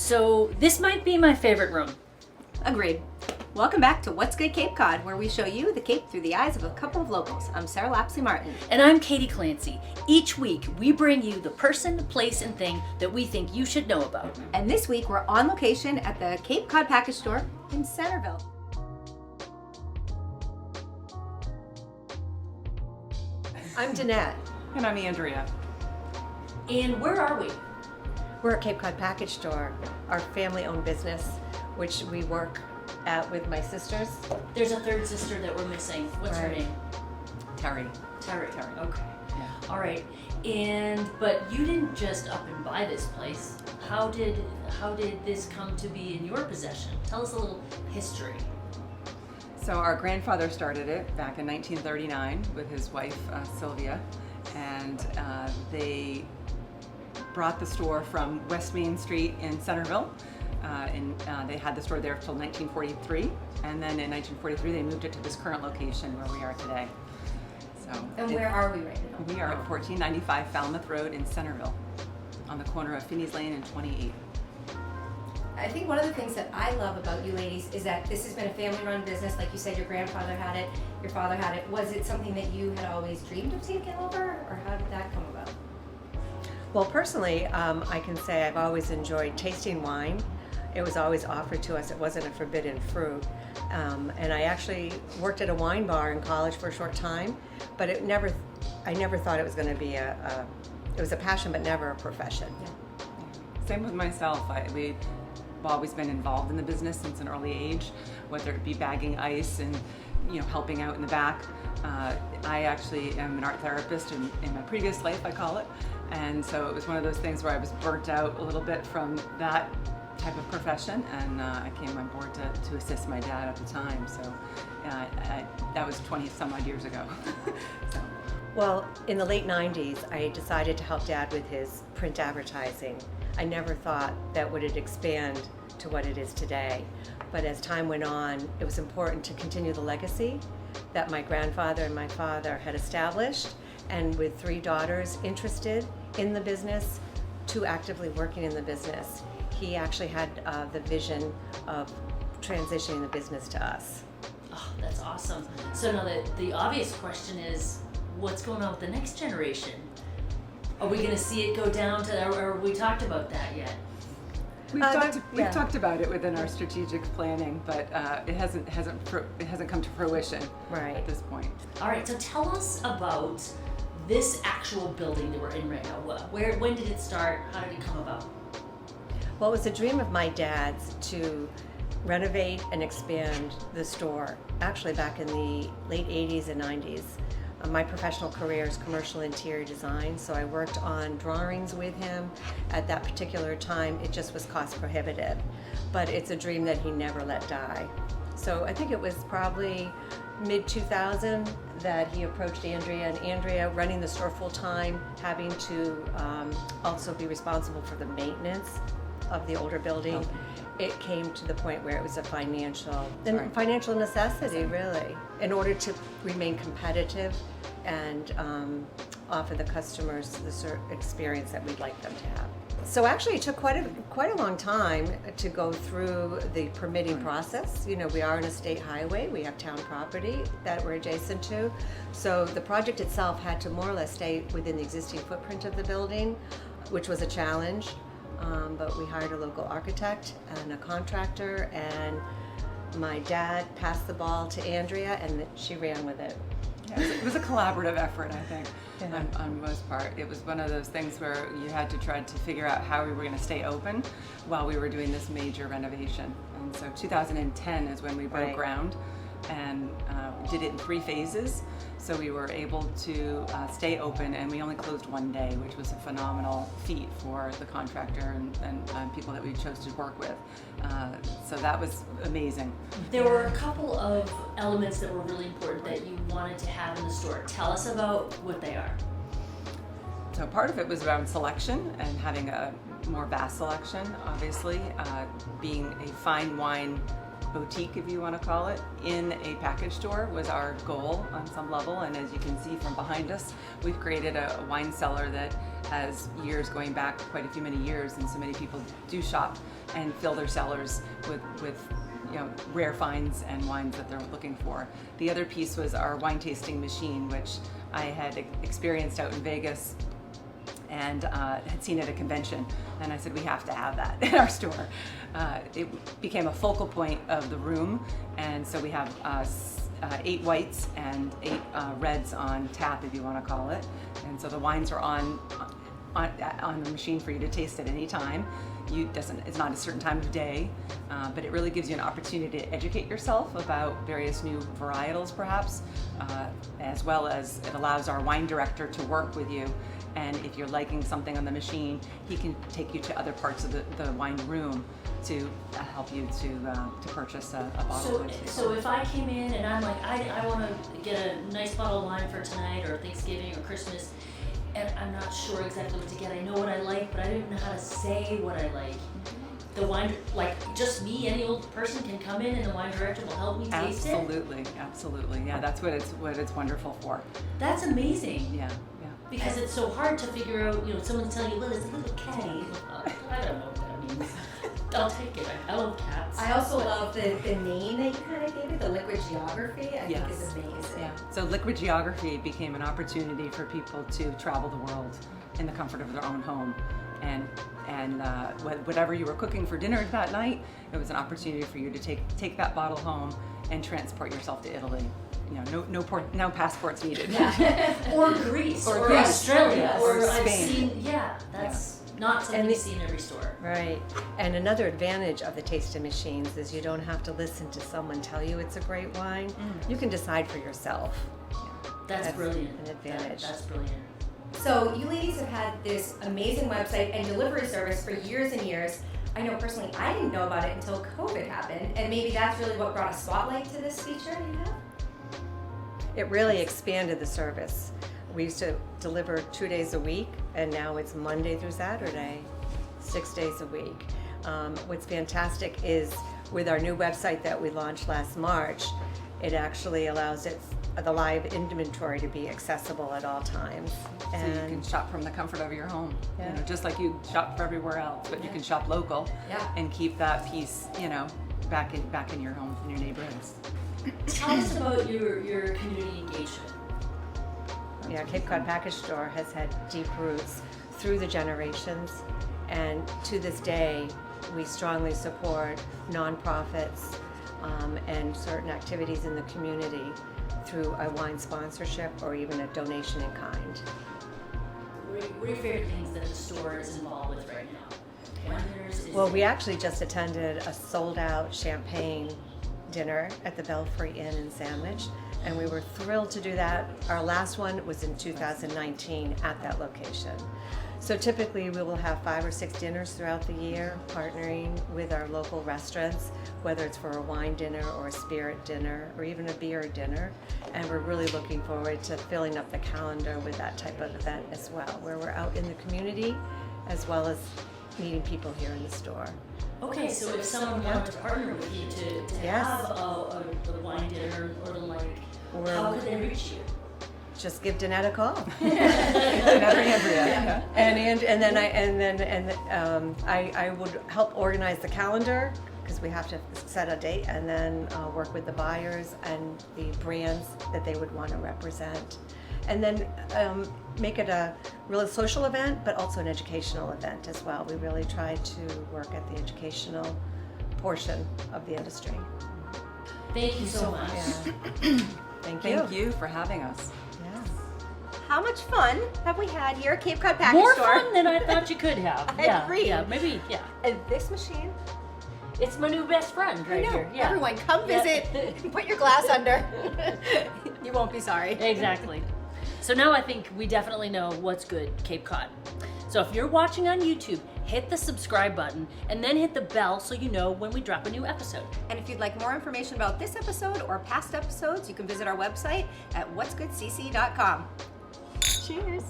So this might be my favorite room. Agreed. Welcome back to What's Good Cape Cod, where we show you the Cape through the eyes of a couple of locals. I'm Sarah Lapsley Martin. And I'm Katie Clancy. Each week, we bring you the person, place, and thing that we think you should know about. And this week, we're on location at the Cape Cod Package Store in Centerville. I'm Danette. And I'm Andrea. And where are we? We're at Cape Cod Package Store, our family-owned business, which we work at with my sisters. There's a third sister that we're missing. What's her name? Terry. Terry. Okay. Yeah. All right. But you didn't just up and buy this place. How did this come to be in your possession? Tell us a little history. So our grandfather started it back in 1939 with his wife Sylvia, and they brought the store from West Main Street in Centerville, and they had the store there till 1943, and then in 1943 they moved it to this current location where we are today. And where are we right now? We are at 1495 Falmouth Road in Centerville, on the corner of Finney's Lane and 28. I think one of the things that I love about you ladies is that this has been a family-run business. Like you said, your grandfather had it, your father had it. Was it something that you had always dreamed of taking over, or how did that come about? Well, personally, I can say I've always enjoyed tasting wine. It was always offered to us. It wasn't a forbidden fruit. And I actually worked at a wine bar in college for a short time, but I never thought it was going to be it was a passion, but never a profession. Yeah. Same with myself. We've always been involved in the business since an early age, whether it be bagging ice and helping out in the back. I actually am an art therapist in my previous life, I call it, and so it was one of those things where I was burnt out a little bit from that type of profession, and I came on board to assist my dad at the time. So that was 20 some odd years ago. So. Well, in the late 90s, I decided to help Dad with his print advertising. I never thought that would expand to what it is today. But as time went on, it was important to continue the legacy that my grandfather and my father had established. And with 3 daughters interested in the business, 2 actively working in the business, he actually had the vision of transitioning the business to us. Oh, that's awesome. So now the obvious question is, what's going on with the next generation? Are we going to see it go down to, or we talked about that yet? We've talked about it within our strategic planning, but it hasn't come to fruition at this point. All right, so tell us about this actual building that we're in right now. When did it start? How did it come about? Well, it was a dream of my dad's to renovate and expand the store, actually back in the late 80s and 90s. My professional career is commercial interior design, so I worked on drawings with him. At that particular time, it just was cost prohibitive, but it's a dream that he never let die. So I think it was probably mid-2000 that he approached Andrea, and Andrea, running the store full-time, having to also be responsible for the maintenance of the older building. It came to the point where it was a financial necessity, really, in order to remain competitive and offer the customers the experience that we'd like them to have. So actually, it took quite a long time to go through the permitting process. We are on a state highway. We have town property that we're adjacent to. So the project itself had to more or less stay within the existing footprint of the building, which was a challenge. But we hired a local architect and a contractor, and my dad passed the ball to Andrea, and she ran with it. Yeah, it was a collaborative effort, I think, on most part. It was one of those things where you had to try to figure out how we were going to stay open while we were doing this major renovation. And so 2010 is when we broke ground, and we did it in 3 phases. So we were able to stay open, and we only closed 1 day, which was a phenomenal feat for the contractor and people that we chose to work with. So that was amazing. There were a couple of elements that were really important that you wanted to have in the store. Tell us about what they are. So part of it was around selection and having a more vast selection, obviously. Being a fine wine boutique, if you want to call it, in a package store was our goal on some level. And as you can see from behind us, we've created a wine cellar that has years going back, quite a few many years, and so many people do shop and fill their cellars with rare finds and wines that they're looking for. The other piece was our wine tasting machine, which I had experienced out in Vegas and had seen at a convention, and I said we have to have that in our store. It became a focal point of the room, and so we have 8 whites and 8 reds on tap, if you want to call it. And so the wines are on the machine for you to taste at any time. It's not a certain time of day, but it really gives you an opportunity to educate yourself about various new varietals, perhaps, as well as it allows our wine director to work with you. And if you're liking something on the machine, he can take you to other parts of the wine room to help you to purchase a bottle. So if I came in and I'm like, I want to get a nice bottle of wine for tonight or Thanksgiving or Christmas, and I'm not sure exactly what to get. I know what I like, but I don't know how to say what I like. The wine, like just me, any old person can come in and the wine director will help me taste it? Absolutely. Yeah, that's what it's wonderful for. That's amazing. Yeah. Because it's so hard to figure out, someone's telling you, well, it's a little catty. I don't know what that means. I'll take it. I love cats. I also love the name that you kind of gave it, the liquid geography, I think is amazing. Yeah. So liquid geography became an opportunity for people to travel the world in the comfort of their own home. And whatever you were cooking for dinner that night, it was an opportunity for you to take that bottle home and transport yourself to Italy. No passports needed. Or Greece, or Australia, or Spain. I've seen, that's not something you see in every store. Right. And another advantage of the tasting machines is you don't have to listen to someone tell you it's a great wine. You can decide for yourself. That's brilliant. An advantage. That's brilliant. So you ladies have had this amazing website and delivery service for years and years. I know personally I didn't know about it until COVID happened, and maybe that's really what brought a spotlight to this feature you have? It really expanded the service. We used to deliver 2 days a week, and now it's Monday through Saturday, 6 days a week. What's fantastic is with our new website that we launched last March, it actually allows the live inventory to be accessible at all times. So you can shop from the comfort of your home, just like you shop for everywhere else, but you can shop local and keep that piece, back in your homes and your neighborhoods. Tell us about your community engagement. Yeah, Cape Cod Package Store has had deep roots through the generations, and to this day, we strongly support nonprofits and certain activities in the community through a wine sponsorship or even a donation in kind. What are your favorite things that the store is involved with right now? Well, we actually just attended a sold-out champagne dinner at the Belfry Inn in Sandwich, and we were thrilled to do that. Our last one was in 2019 at that location. So typically we will have 5 or 6 dinners throughout the year, partnering with our local restaurants, whether it's for a wine dinner or a spirit dinner or even a beer dinner. And we're really looking forward to filling up the calendar with that type of event as well, where we're out in the community as well as meeting people here in the store. Okay, so if someone wanted to partner with you to have a wine dinner or the like, how could they reach you? Just give Danette a call. Andrea. And then I would help organize the calendar because we have to set a date and then work with the buyers and the brands that they would want to represent. And then make it a really social event, but also an educational event as well. We really try to work at the educational portion of the industry. Thank you so much. Yeah. Thank you for having us. Yes. How much fun have we had here at Cape Cod Package More Store? fun than I thought you could have. I agree. Yeah. And this machine, It's my new best friend right here. Yeah. Everyone, come visit. Put your glass under. You won't be sorry. Exactly. So now I think we definitely know what's good Cape Cod. So if you're watching on YouTube, hit the subscribe button and then hit the bell so you know when we drop a new episode. And if you'd like more information about this episode or past episodes, you can visit our website at whatsgoodcc.com. Cheers.